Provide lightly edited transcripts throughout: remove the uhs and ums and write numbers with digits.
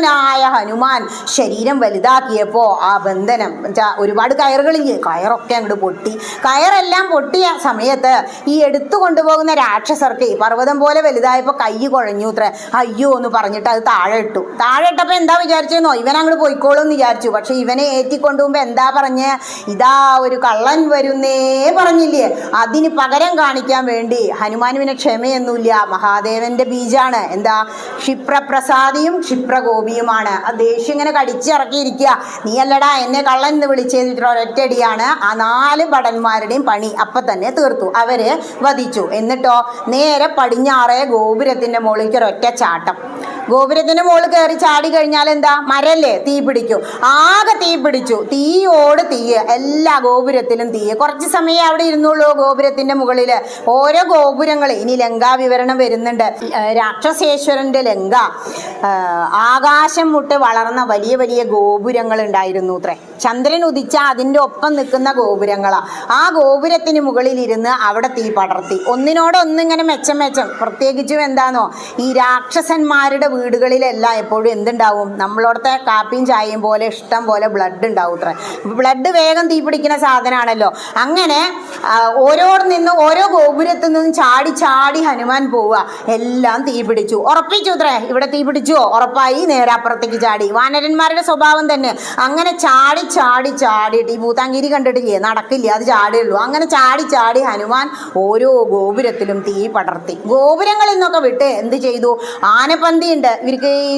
ബലവാനായ ഹനുമാൻ ശരീരം വലുതാക്കിയപ്പോൾ ആ ബന്ധനം ഒരുപാട് കയറുകളില്ലേ, കയറൊക്കെ അങ്ങോട്ട് പൊട്ടി. കയറെല്ലാം പൊട്ടിയ സമയത്ത് ഈ എടുത്തു കൊണ്ടുപോകുന്ന രാക്ഷസർക്ക് പർവ്വതം പോലെ വലുതായപ്പോൾ കൈ കുഴഞ്ഞു അത്ര. അയ്യോ എന്ന് പറഞ്ഞിട്ട് അത് താഴെ ഇട്ടു. താഴെ ഇട്ടപ്പോൾ എന്താ വിചാരിച്ചെന്നോ, ഇവൻ അങ്ങോട്ട് പോയിക്കോളും എന്ന് വിചാരിച്ചു. പക്ഷെ ഇവനെ ഏറ്റിക്കൊണ്ടുപോകുമ്പോൾ എന്താ പറഞ്ഞ്, ഇതാ ഒരു കള്ളൻ വരുന്നേ പറഞ്ഞില്ലേ. അതിന് പകരം കാണിക്കാൻ വേണ്ടി ഹനുമാനുവിന് ക്ഷമയൊന്നുമില്ല. മഹാദേവന്റെ ബീജാണ് എന്താ, ക്ഷിപ്രപ്രസാദിയും ക്ഷിപ്രഗോപിയുമാണ്. ആ ദേഷ്യം ഇങ്ങനെ കടിച്ചിറക്കിയിരിക്കുക. നീ അല്ലടാ എന്നെ കള്ളൻ എന്ന് വിളിച്ചെയ്തിട്ട് ഒരൊറ്റടിയാണ് ആ 4 ഭടന്മാരുടെയും പണി അപ്പൊ തന്നെ തീർത്തു. അവര് വധിച്ചു. എന്നിട്ടോ നേരെ പടിഞ്ഞാറേ ഗോപുരത്തിന്റെ മുകളിലേക്ക് ഒരൊറ്റ ചാട്ടം. ഗോപുരത്തിന്റെ മുകളിൽ കയറി ചാടി കഴിഞ്ഞാൽ എന്താ, മരല്ലേ, തീ പിടിക്കും. ആകെ തീ പിടിച്ചു. തീയോട് തീയ്, എല്ലാ ഗോപുരത്തിലും തീയ്. കുറച്ച് സമയം അവിടെ ഇരുന്നുള്ളൂ ഗോപുരത്തിന്റെ മുകളില്. ഓരോ ഗോപുരങ്ങൾ, ഇനി ലങ്കാ വിവരണം വരുന്നുണ്ട്. രാക്ഷസേശ്വരന്റെ ലങ്ക ആകാശം മുട്ട് വളർന്ന വലിയ വലിയ ഗോപുരങ്ങൾ ഉണ്ടായിരുന്നു അത്രേ. ചന്ദ്രൻ ഉദിച്ച അതിൻ്റെ ഒപ്പം നിൽക്കുന്ന ഗോപുരങ്ങളാ. ആ ഗോപുരത്തിന് മുകളിൽ ഇരുന്ന് അവിടെ തീ പടർത്തി. ഒന്നിനോടൊന്നിങ്ങനെ മെച്ചം മെച്ചം. പ്രത്യേകിച്ചും എന്താണോ, ഈ രാക്ഷസന്മാരുടെ വീടുകളിലെല്ലാം എപ്പോഴും എന്തുണ്ടാവും, നമ്മളോടത്തെ കാപ്പിയും ചായയും പോലെ ഇഷ്ടം പോലെ ബ്ലഡ് ഉണ്ടാവും അത്ര. ബ്ലഡ് വേഗം തീ പിടിക്കുന്ന സാധനമാണല്ലോ. അങ്ങനെ ഓരോ ഗോപുരത്തിൽ നിന്നും ചാടി ചാടി ഹനുമാൻ പോവുക. എല്ലാം തീ പിടിച്ചു. ഉറപ്പിച്ചു അത്രേ, ഇവിടെ തീ പിടിച്ചുവോ, ഉറപ്പായി. നേരെ അപ്പുറത്തേക്ക് ചാടി. വാനരന്മാരുടെ സ്വഭാവം തന്നെ. അങ്ങനെ ചാടി ചാടി ചാടിയിട്ട് ഈ ഭൂതാങ്കിരി കണ്ടിട്ടില്ലേ, നടക്കില്ല, അത് ചാടിയുള്ളൂ. അങ്ങനെ ചാടി ചാടി ഹനുമാൻ ഓരോ ഗോപുരത്തിലും തീ പടർത്തി. ഗോപുരങ്ങളിൽ നിന്നൊക്കെ വിട്ട് എന്ത് ചെയ്തു, ആനപ്പന്തി ഉണ്ട് ഇവർക്ക്. ഈ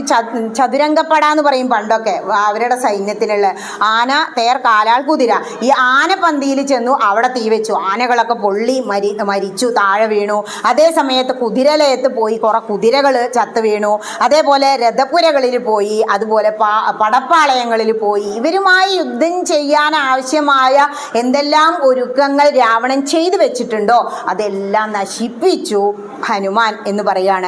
ചതുരംഗപ്പട എന്ന് പറയും പണ്ടൊക്കെ അവരുടെ സൈന്യത്തിനുള്ള. ആന, തേർ, കാലാൾ, കുതിര. ഈ ആനപ്പന്തിയിൽ ചെന്നു, അവിടെ തീ വെച്ചു. ആനകളൊക്കെ പൊള്ളി മരിച്ചു, താഴെ വീണു. അതേ സമയത്ത് കുതിരലയത്ത് പോയി കുറെ കുതിരകൾ ചത്ത് വീണു. അതേപോലെ രഥപുരകളിൽ പോയി, അതുപോലെ പടപ്പാളയങ്ങളിൽ പോയി. ഇവരുമായി യുദ്ധം ചെയ്യാൻ ആവശ്യമായ എന്തെല്ലാം ഒരുക്കങ്ങൾ രാവണൻ ചെയ്തു വെച്ചിട്ടുണ്ടോ അതെല്ലാം നശിപ്പിച്ചു ഹനുമാൻ എന്ന് പറയാണ്.